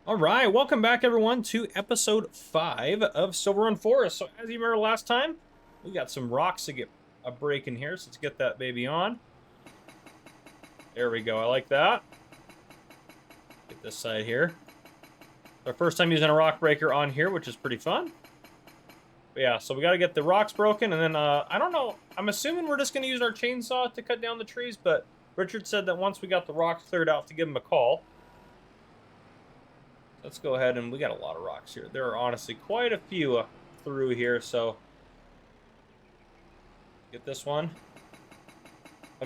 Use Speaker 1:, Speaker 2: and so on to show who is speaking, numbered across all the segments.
Speaker 1: All right, welcome back everyone to episode 5 of Silverrun Forest. So as you remember last time, we got some rocks to get a break in here, so let's get that baby on. There we go, I like that. Get this side here. Our first time using a rock breaker on here, which is pretty fun. But yeah, so we got to get the rocks broken, and then, I don't know, I'm assuming we're just going to use our chainsaw to cut down the trees, but Richard said that once we got the rocks cleared out to give him a call. Let's go ahead, and we got a lot of rocks here. There are honestly quite a few through here, so get this one.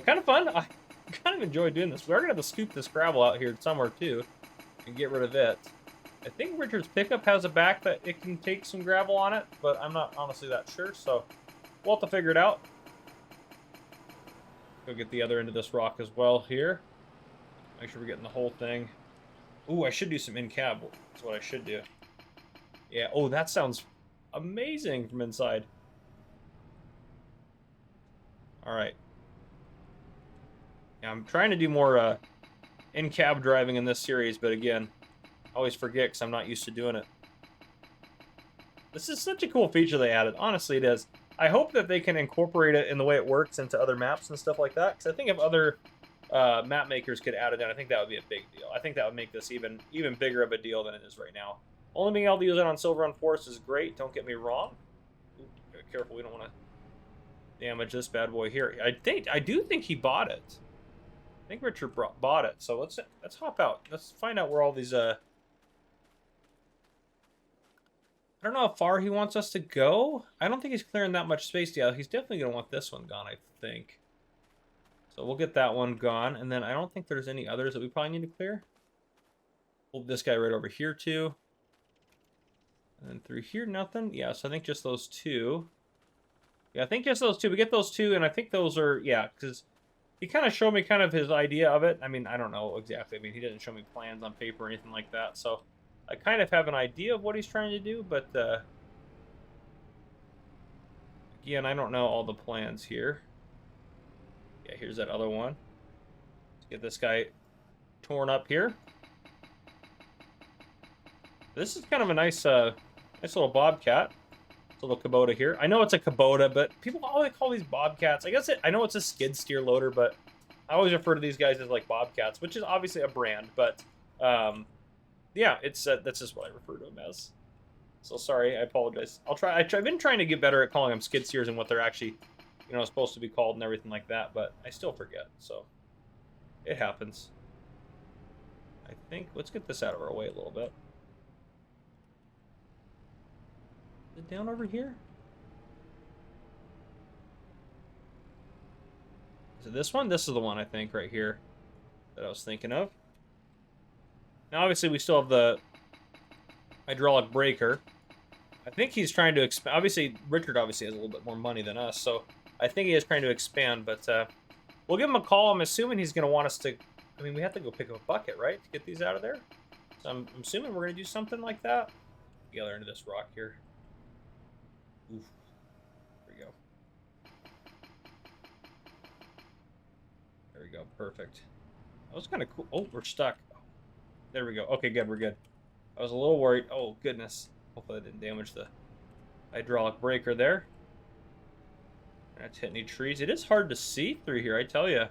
Speaker 1: Kind of fun. I kind of enjoy doing this. We're gonna have to scoop this gravel out here somewhere too and get rid of it. I think Richard's pickup has a back that it can take some gravel on it, but I'm not honestly that sure, so we'll have to figure it out. Go get the other end of this rock as well here. Make sure we're getting the whole thing. Ooh, I should do some in-cab. That's what I should do. Yeah, oh, that sounds amazing from inside. Alright. Yeah, I'm trying to do more in-cab driving in this series, but again, I always forget because I'm not used to doing it. This is such a cool feature they added. Honestly, it is. I hope that they can incorporate it in the way it works into other maps and stuff like that, because I think if other map makers could add it in, I think that would be a big deal. I think that would make this even bigger of a deal than it is right now. Only being able to use it on Silverrun Forest is great, don't get me wrong. Ooh, careful, we don't want to damage this bad boy here. I do think he bought it. I think Richard bought it, so let's hop out. Let's find out where all these I don't know how far he wants us to go. I don't think he's clearing that much space yet. He's definitely going to want this one gone, I think. So we'll get that one gone, and then I don't think there's any others that we probably need to clear. Move this guy right over here, too. And then through here, nothing. Yeah, so I think just those two. Yeah, I think just those two. We get those two, and I think those are, yeah, because he kind of showed me kind of his idea of it. I mean, I don't know exactly. I mean, he didn't show me plans on paper or anything like that, so I kind of have an idea of what he's trying to do, but, again, I don't know all the plans here. Yeah, here's that other one. Let's get this guy torn up here. This is kind of a nice little bobcat. It's a little Kubota here. I know it's a Kubota, but people always call these bobcats. I guess I know it's a skid steer loader, but I always refer to these guys as like bobcats, which is obviously a brand. But yeah, it's that's just what I refer to them as. So sorry, I apologize. I'll try. I've been trying to get better at calling them skid steers and what they're actually, supposed to be called and everything like that, but I still forget, so it happens. I think, let's get this out of our way a little bit. Is it down over here? Is it this one? This is the one, I think, right here that I was thinking of. Now, obviously, we still have the hydraulic breaker. I think he's trying to expand. Obviously, Richard obviously has a little bit more money than us, so I think he is trying to expand, but we'll give him a call. I'm assuming he's going to want us to... I mean, we have to go pick up a bucket, right, to get these out of there? So I'm assuming we're going to do something like that. The other end of this rock here. Oof. There we go. There we go. Perfect. That was kind of cool. Oh, we're stuck. There we go. Okay, good. We're good. I was a little worried. Oh, goodness. Hopefully I didn't damage the hydraulic breaker there. Not hit any trees. It is hard to see through here, I tell you.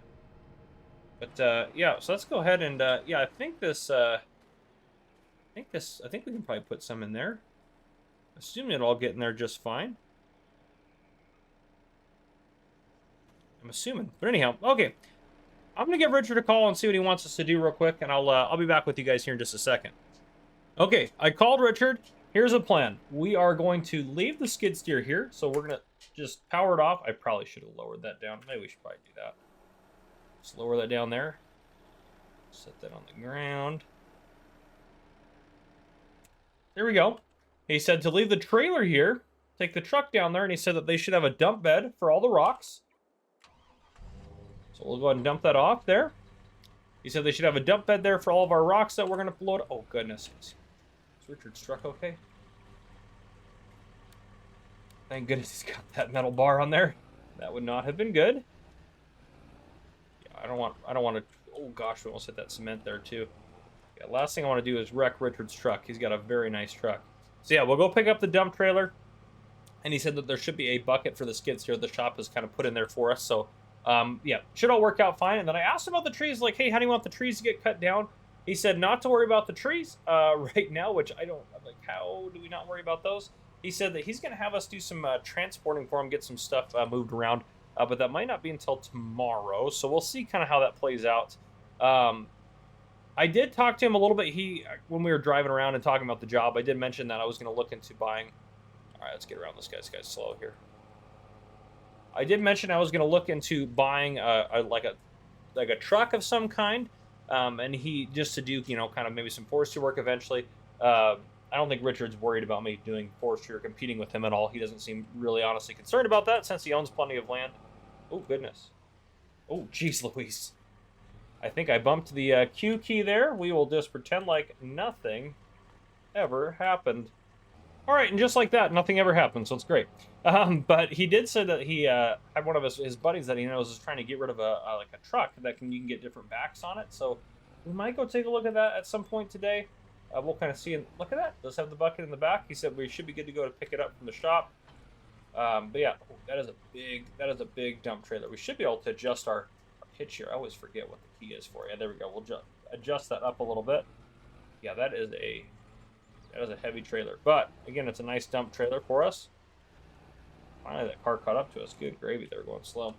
Speaker 1: But yeah, so let's go ahead and yeah, I think I think we can probably put some in there. Assuming it'll all get in there just fine. I'm assuming. But anyhow, okay. I'm gonna give Richard a call and see what he wants us to do real quick, and I'll be back with you guys here in just a second. Okay, I called Richard. Here's the plan. We are going to leave the skid steer here, so we're gonna just power it off. I probably should have lowered that down. Maybe we should probably do that. Just lower that down there. Set that on the ground. There we go. He said to leave the trailer here, take the truck down there, and he said that they should have a dump bed for all the rocks. So we'll go ahead and dump that off there. He said they should have a dump bed there for all of our rocks that we're going to load. Oh, goodness. Is Richard's truck okay? Thank goodness he's got that metal bar on there. That would not have been good. Yeah, I don't want to. Oh gosh, we almost hit that cement there too. Yeah, last thing I want to do is wreck Richard's truck. He's got a very nice truck. So yeah, we'll go pick up the dump trailer. And he said that there should be a bucket for the skid steer the shop has kind of put in there for us. So, yeah, should all work out fine. And then I asked him about the trees, like, hey, how do you want the trees to get cut down? He said not to worry about the trees right now, which I'm like, how do we not worry about those? He said that he's going to have us do some transporting for him, get some stuff moved around, but that might not be until tomorrow. So we'll see kind of how that plays out. I did talk to him a little bit. When we were driving around and talking about the job, I did mention that I was going to look into buying. All right, let's get around this guy. This guy's slow here. I did mention I was going to look into buying like a truck of some kind, and he just to do kind of maybe some forestry work eventually. I don't think Richard's worried about me doing forestry or competing with him at all. He doesn't seem really honestly concerned about that since he owns plenty of land. Oh goodness. Oh geez, Louise. I think I bumped the Q key there. We will just pretend like nothing ever happened. All right, and just like that, nothing ever happened, so it's great. But he did say that he had one of his buddies that he knows is trying to get rid of like a truck that you can get different backs on it. So we might go take a look at that at some point today. We'll kind of see. And look at that. Does have the bucket in the back. He said we should be good to go to pick it up from the shop. But yeah, that is a big dump trailer. We should be able to adjust our hitch here. I always forget what the key is for. Yeah, there we go. We'll adjust that up a little bit. Yeah, that is a heavy trailer, but again, it's a nice dump trailer for us. Finally, that car caught up to us. Good gravy, they're going slow.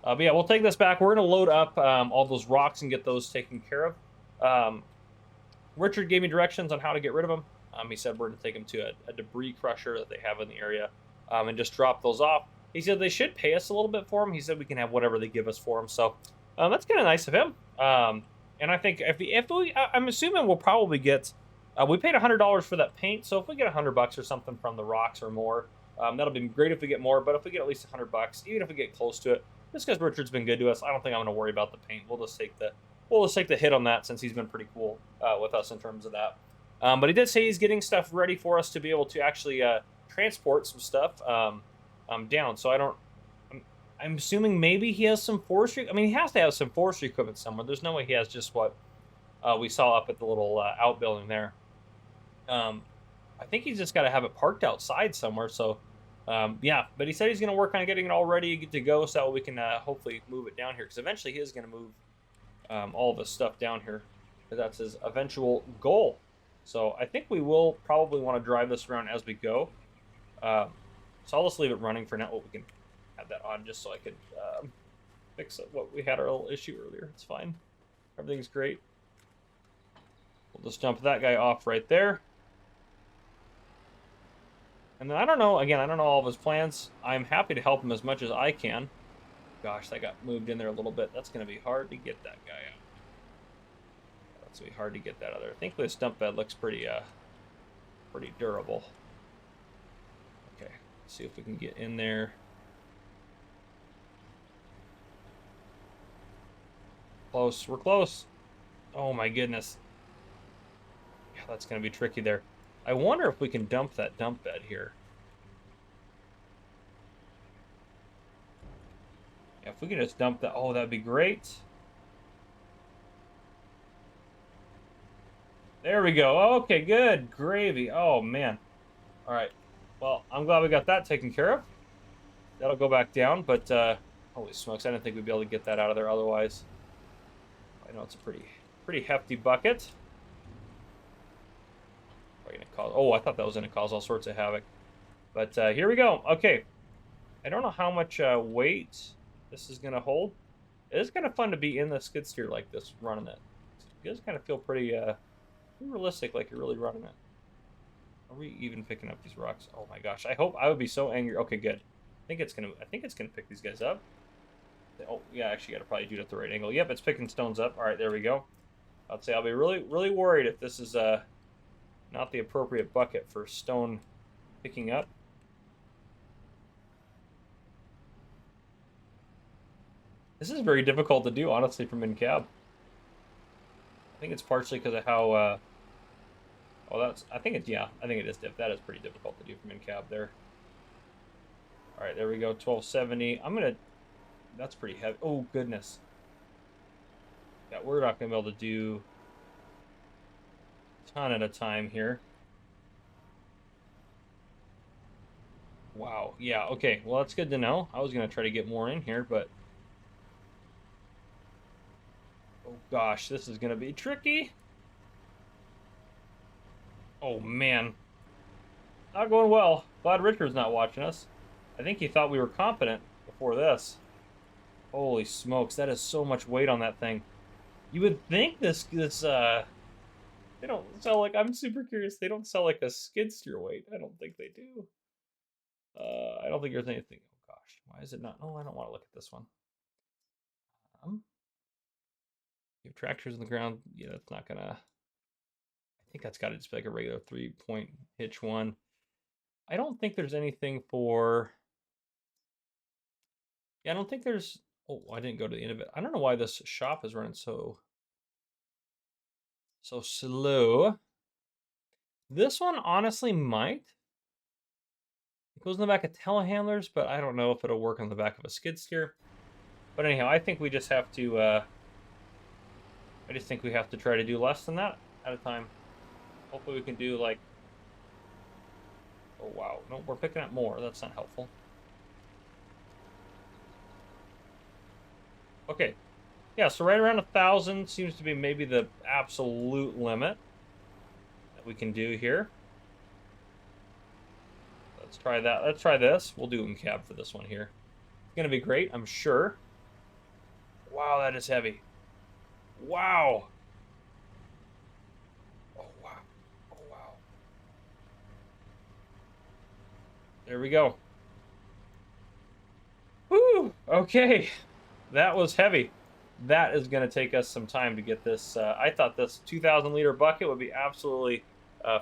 Speaker 1: But yeah, we'll take this back. We're going to load up all those rocks and get those taken care of. Richard gave me directions on how to get rid of them. He said we're going to take them to a debris crusher that they have in the area and just drop those off. He said they should pay us a little bit for them. He said we can have whatever they give us for them. So that's kind of nice of him. And I think I'm assuming we'll probably get. We paid $100 for that paint, so if we get $100 or something from the rocks or more, that'll be great if we get more. But if we get at least $100, even if we get close to it, just because Richard's been good to us, I don't think I'm going to worry about the paint. We'll just take the hit on that since he's been pretty cool with us in terms of that. But he did say he's getting stuff ready for us to be able to actually transport some stuff down. So I'm assuming maybe he has some forestry. I mean, he has to have some forestry equipment somewhere. There's no way he has just what we saw up at the little outbuilding there. I think he's just got to have it parked outside somewhere. So, yeah, but he said he's going to work on getting it all ready to go so we can hopefully move it down here. Because eventually he is going to move all this stuff down here. Because that's his eventual goal. So I think we will probably want to drive this around as we go. So I'll just leave it running for now. Oh, we can have that on just so I could fix what we had our little issue earlier. It's fine. Everything's great. We'll just jump that guy off right there. And then I don't know all of his plans. I'm happy to help him as much as I can. Gosh, that got moved in there a little bit. That's going to be hard to get that guy out. That's going to be hard to get that out of there. I think this dump bed looks pretty durable. Okay, let's see if we can get in there. Close, we're close. Oh my goodness. Yeah, that's going to be tricky there. I wonder if we can dump that dump bed here. Yeah, if we can just dump that, oh, that'd be great. There we go. Okay, good. Gravy. Oh, man. All right. Well, I'm glad we got that taken care of. That'll go back down, but holy smokes, I didn't think we'd be able to get that out of there otherwise. I know it's a pretty hefty bucket. Oh, I thought that was going to cause all sorts of havoc. But here we go. Okay. I don't know how much weight this is going to hold. It is kind of fun to be in the skid steer like this, running it. It does kind of feel pretty realistic, like you're really running it. Are we even picking up these rocks? Oh my gosh. I would be so angry. Okay, good. I think it's gonna pick these guys up. Oh, yeah, actually gotta probably do it at the right angle. Yep, it's picking stones up. All right, there we go. I'd say I'll be really worried if this is not the appropriate bucket for stone picking up. This is very difficult to do, honestly, from in cab. I think it's partially because of how. I think it is diff. That is pretty difficult to do from in cab there. All right, there we go. 1270. That's pretty heavy. Oh goodness. Yeah, we're not gonna be able to do. ton at a time here. Wow. Yeah, okay. Well, that's good to know. I was going to try to get more in here, but... Oh, gosh. This is going to be tricky. Oh, man. Not going well. Glad Richard's not watching us. I think he thought we were competent before this. Holy smokes. That is so much weight on that thing. You would think this they don't sell like... I'm super curious. They don't sell like a skid steer weight. I don't think they do. I don't think there's anything. Oh gosh, why is it not? Oh, I don't want to look at this one. You have tractors in the ground. Yeah, that's not gonna. I think that's got to just be like a regular 3-point hitch one. I don't think there's anything for. Yeah, I don't think there's. Oh, I didn't go to the end of it. I don't know why this shop is running so slow. This one honestly might. It goes in the back of telehandlers, but I don't know if it'll work on the back of a skid steer. But anyhow, I think we just have to, I just think we have to try to do less than that at a time. Hopefully we can do like, oh wow, no, we're picking up more. That's not helpful. Okay, yeah, so right around 1,000 seems to be maybe the absolute limit that we can do here. Let's try that. Let's try this. We'll do in cab for this one here. It's gonna be great, I'm sure. Wow, that is heavy. Wow. Oh, wow. Oh, wow. There we go. Woo! Okay. That was heavy. That is going to take us some time to get this. I thought this 2,000-liter bucket would be absolutely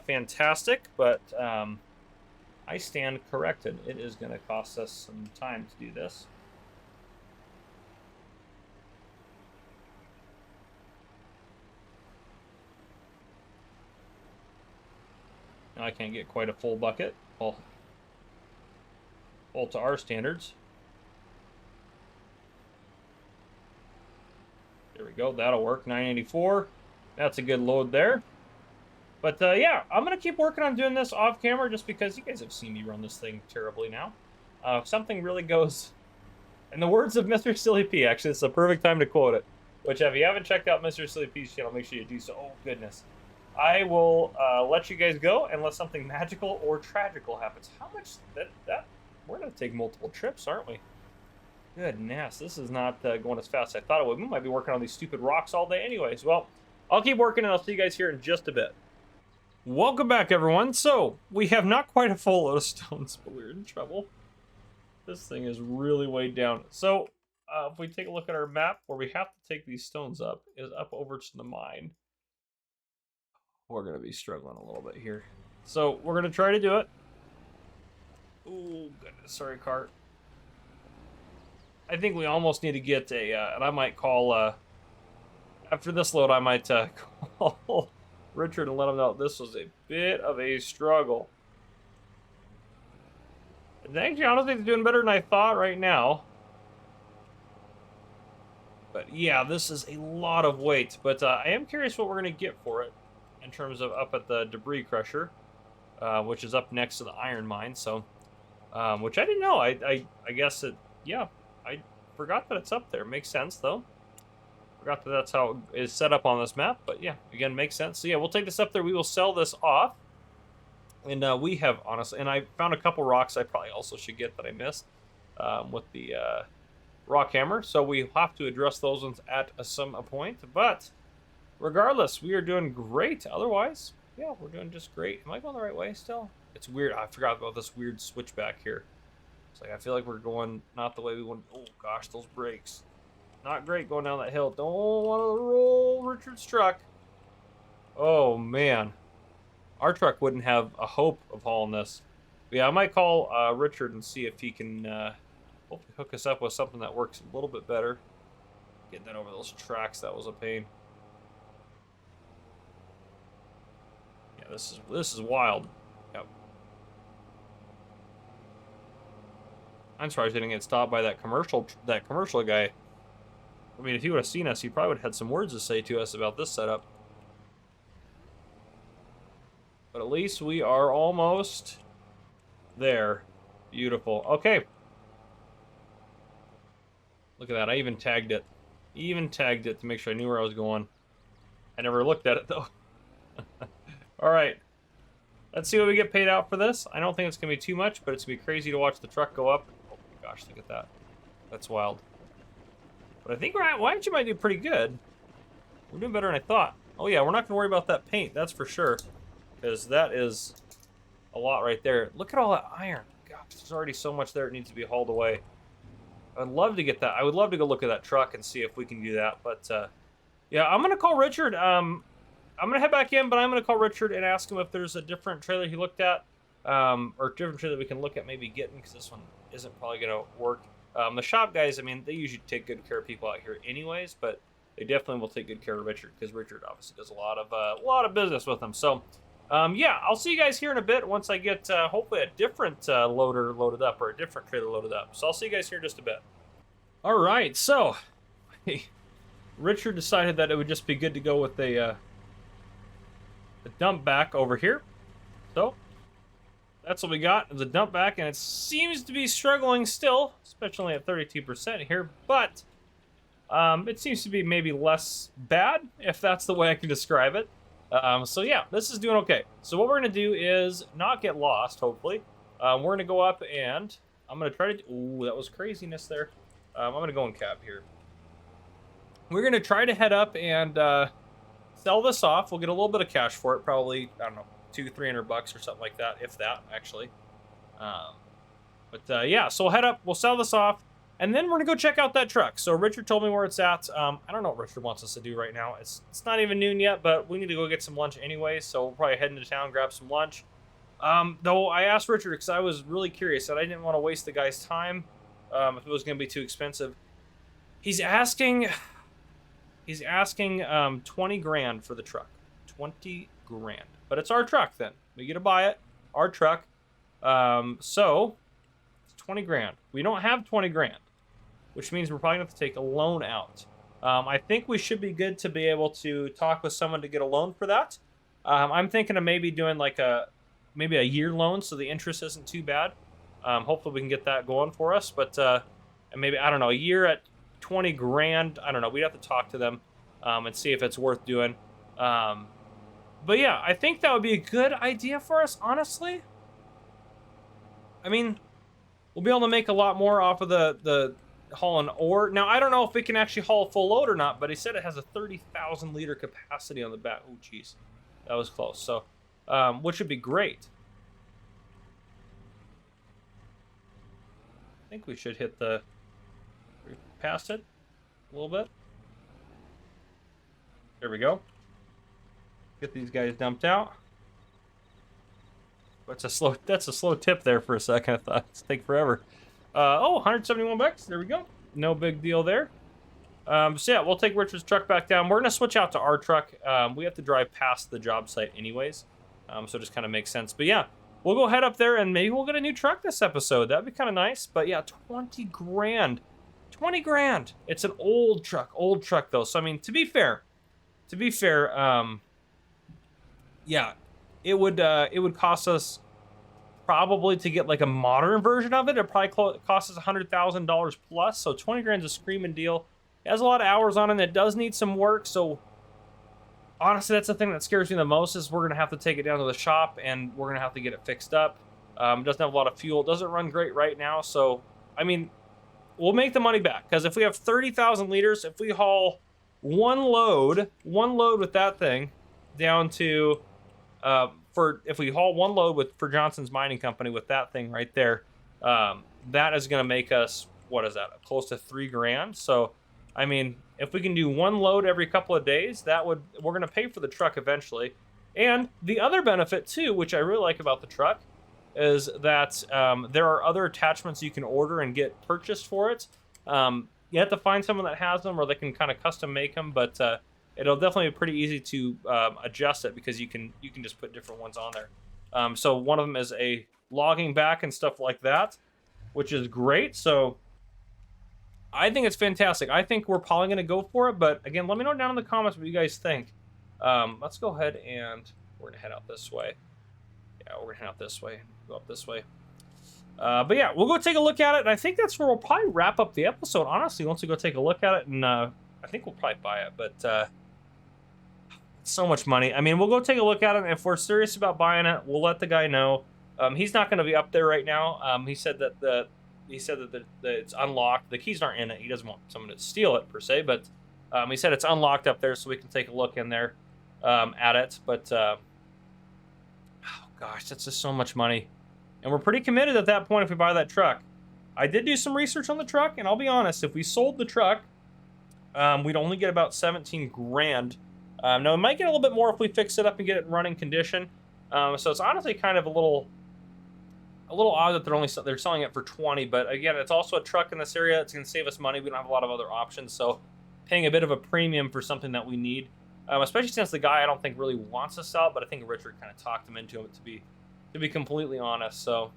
Speaker 1: fantastic, but I stand corrected. It is going to cost us some time to do this. Now I can't get quite a full bucket. Well, full to our standards. There we go. That'll work. 984. That's a good load there. But yeah, I'm going to keep working on doing this off camera just because you guys have seen me run this thing terribly now. If something really goes... In the words of Mr. Silly P, actually, it's the perfect time to quote it. Which, if you haven't checked out Mr. Silly P's channel, make sure you do so. Oh, goodness. I will let you guys go unless something magical or tragical happens. How much... We're going to take multiple trips, aren't we? Goodness, this is not going as fast as I thought it would. We might be working on these stupid rocks all day anyways. Well, I'll keep working and I'll see you guys here in just a bit. Welcome back, everyone. So, we have not quite a full load of stones, but we're in trouble. This thing is really weighed down. So, if we take a look at our map, where we have to take these stones up is up over to the mine. We're going to be struggling a little bit here. So, we're going to try to do it. Oh, goodness. Sorry, cart. I think we almost need to get a, and I might call, after this load, I might call Richard and let him know this was a bit of a struggle. And actually, honestly, it's doing better than I thought right now. But yeah, this is a lot of weight. But I am curious what we're going to get for it in terms of up at the debris crusher, which is up next to the iron mine. So, which I didn't know. I guess it, yeah. I forgot that it's up there. Makes sense, though. Forgot that that's how it is set up on this map. But yeah, again, makes sense. So yeah, we'll take this up there. We will sell this off. And we have, honestly, and I found a couple rocks I probably also should get that I missed with the rock hammer. So we have to address those ones at some point. But regardless, we are doing great. Otherwise, yeah, we're doing just great. Am I going the right way still? It's weird. I forgot about this weird switchback here. It's like I feel like we're going not the way we want. Oh gosh, those brakes. Not great going down that hill. Don't want to roll Richard's truck. Oh man. Our truck wouldn't have a hope of hauling this. But yeah, I might call Richard and see if he can hopefully hook us up with something that works a little bit better. Getting that over those tracks, that was a pain. Yeah, this is wild. Yep. I'm surprised we didn't get stopped by that commercial guy. I mean, if he would have seen us, he probably would have had some words to say to us about this setup. But at least we are almost there. Beautiful. Okay. Look at that. I even tagged it. Even tagged it to make sure I knew where I was going. I never looked at it, though. All right. Let's see what we get paid out for this. I don't think it's going to be too much, but it's going to be crazy to watch the truck go up. Oh, my gosh. Look at that. That's wild. But I think we actually might do pretty good. We're doing better than I thought. Oh, yeah. We're not going to worry about that paint. That's for sure. Because that is a lot right there. Look at all that iron. Gosh, there's already so much there it needs to be hauled away. I'd love to get that. I would love to go look at that truck and see if we can do that. But, yeah, I'm going to call Richard. I'm going to head back in, but I'm going to call Richard and ask him if there's a different trailer he looked at. Or different trailer we can look at maybe getting, because this one isn't probably going to work. The shop guys, I mean, they usually take good care of people out here anyways, but they definitely will take good care of Richard, because Richard obviously does a lot of business with them. So, yeah, I'll see you guys here in a bit once I get, hopefully, a different loader loaded up, or a different trailer loaded up. So I'll see you guys here in just a bit. All right, so Richard decided that it would just be good to go with a dump back over here. So that's what we got, is a dump back, and it seems to be struggling still, especially at 32% here, but it seems to be maybe less bad, if that's the way I can describe it. So yeah, this is doing okay. So what we're going to do is not get lost, hopefully. We're going to go up and I'm going to try to... Ooh, that was craziness there. I'm going to go in cab here. We're going to try to head up and sell this off. We'll get a little bit of cash for it, probably, I don't know, $200-300 or something like that, if that, actually. Yeah, so we'll head up, we'll sell this off, and then we're going to go check out that truck. So Richard told me where it's at. I don't know what Richard wants us to do right now. It's not even noon yet, but we need to go get some lunch anyway, so we'll probably head into town, grab some lunch. Though I asked Richard, because I was really curious, that I didn't want to waste the guy's time if it was going to be too expensive. He's asking 20 grand for the truck. 20 grand. But it's our truck then. We get to buy it. Our truck. So it's 20 grand. We don't have 20 grand, which means we're probably going to have to take a loan out. I think we should be good to be able to talk with someone to get a loan for that. I'm thinking of maybe doing like maybe a year loan, so the interest isn't too bad. Hopefully we can get that going for us. But and maybe, I don't know, a year at 20 grand. I don't know. We'd have to talk to them and see if it's worth doing. But yeah, I think that would be a good idea for us, honestly. I mean, we'll be able to make a lot more off of the hauling ore. Now, I don't know if we can actually haul a full load or not, but he said it has a 30,000 liter capacity on the back. Oh, jeez. That was close. So, which would be great. I think we should hit past it a little bit. There we go. Get these guys dumped out. That's a slow tip there for a second. I thought it'd take forever. Oh, $171. There we go. No big deal there. So yeah, we'll take Richard's truck back down. We're gonna switch out to our truck. We have to drive past the job site anyways. So it just kind of makes sense. But yeah, we'll go head up there and maybe we'll get a new truck this episode. That'd be kind of nice. But yeah, 20 grand. 20 grand. It's an old truck though. So I mean, to be fair, yeah, it would cost us probably to get like a modern version of it. It probably cost us $100,000 plus. So 20 grand's a screaming deal. It has a lot of hours on it. And it does need some work. So honestly, that's the thing that scares me the most, is we're gonna have to take it down to the shop and we're gonna have to get it fixed up. It doesn't have a lot of fuel. It doesn't run great right now. So I mean, we'll make the money back, because if we have 30,000 liters, if we haul one load with that thing down to if we haul one load for Johnson's Mining Company with that thing right there, that is going to make us, what is that, close to 3 grand. So I mean, if we can do one load every couple of days, we're going to pay for the truck eventually. And the other benefit too, which I really like about the truck, is that there are other attachments you can order and get purchased for it. You have to find someone that has them, or they can kind of custom make them, but it'll definitely be pretty easy to adjust it, because you can just put different ones on there. So one of them is a logging back and stuff like that, which is great. So I think it's fantastic. I think we're probably going to go for it, but again, let me know down in the comments what you guys think. Let's go ahead and we're going to head out this way. Yeah, we're gonna head out this way. Go up this way. But yeah, we'll go take a look at it, and I think that's where we'll probably wrap up the episode. Honestly, once we go take a look at it, and I think we'll probably buy it. But it's so much money. I mean, we'll go take a look at it, and if we're serious about buying it, we'll let the guy know. He's not going to be up there right now. He said that it's unlocked. The keys aren't in it. He doesn't want someone to steal it per se, but he said it's unlocked up there, so we can take a look in there at it. But oh gosh, that's just so much money, and we're pretty committed at that point if we buy that truck. I did do some research on the truck, and I'll be honest, if we sold the truck, we'd only get about 17 grand. Now, we might get a little bit more if we fix it up and get it in running condition. So it's honestly kind of a little odd that they're selling it for 20. But again, it's also a truck in this area. It's going to save us money. We don't have a lot of other options, so paying a bit of a premium for something that we need, especially since the guy I don't think really wants to sell it, but I think Richard kind of talked him into it, to be completely honest. So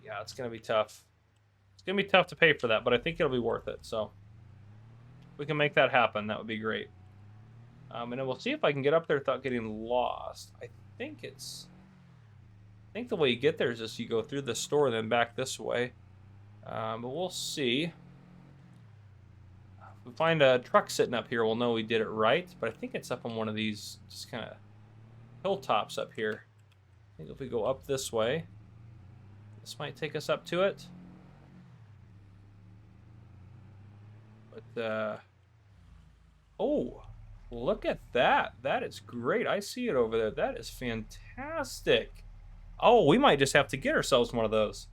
Speaker 1: yeah, it's going to be tough. It's going to be tough to pay for that, but I think it'll be worth it. So if we can make that happen, that would be great. And then we'll see if I can get up there without getting lost. I think the way you get there is just you go through the store and then back this way. But we'll see. If we find a truck sitting up here, we'll know we did it right. But I think it's up on one of these just kind of hilltops up here. I think if we go up this way, this might take us up to it. But, oh, look at that. That is great. I see it over there. That is fantastic. Oh, we might just have to get ourselves one of those.